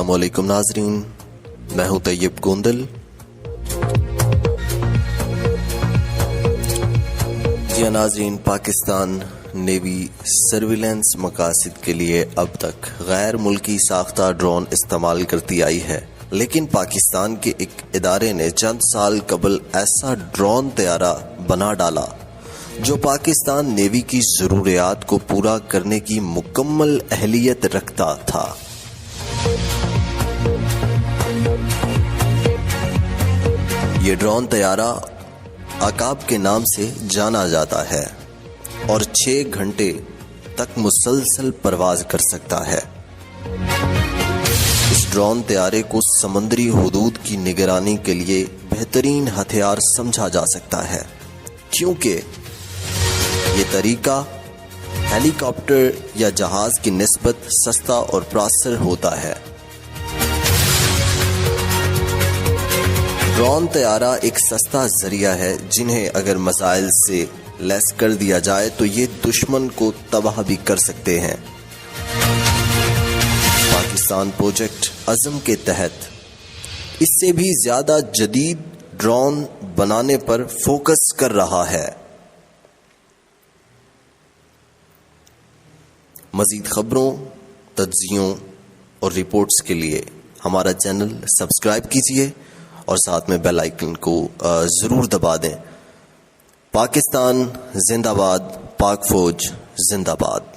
السلام علیکم ناظرین، میں ہوں طیب گوندل۔ جی ناظرین، پاکستان نیوی سرویلنس مقاصد کے لیے اب تک غیر ملکی ساختہ ڈرون استعمال کرتی آئی ہے، لیکن پاکستان کے ایک ادارے نے چند سال قبل ایسا ڈرون طیارہ بنا ڈالا جو پاکستان نیوی کی ضروریات کو پورا کرنے کی مکمل اہلیت رکھتا تھا۔ یہ ڈرون طیارہ عقاب کے نام سے جانا جاتا ہے اور 6 گھنٹے تک مسلسل پرواز کر سکتا ہے۔ اس ڈرون طیارے کو سمندری حدود کی نگرانی کے لیے بہترین ہتھیار سمجھا جا سکتا ہے، کیونکہ یہ طریقہ ہیلی کاپٹر یا جہاز کی نسبت سستا اور پراسر ہوتا ہے۔ ڈرون طیارہ ایک سستا ذریعہ ہے جنہیں اگر میزائل سے لیس کر دیا جائے تو یہ دشمن کو تباہ بھی کر سکتے ہیں۔ پاکستان پروجیکٹ عزم کے تحت اس سے بھی زیادہ جدید ڈرون بنانے پر فوکس کر رہا ہے۔ مزید خبروں، تجزیوں اور رپورٹس کے لیے ہمارا چینل سبسکرائب کیجیے اور ساتھ میں بیل آئیکن کو ضرور دبا دیں۔ پاکستان زندہ باد، پاک فوج زندہ باد۔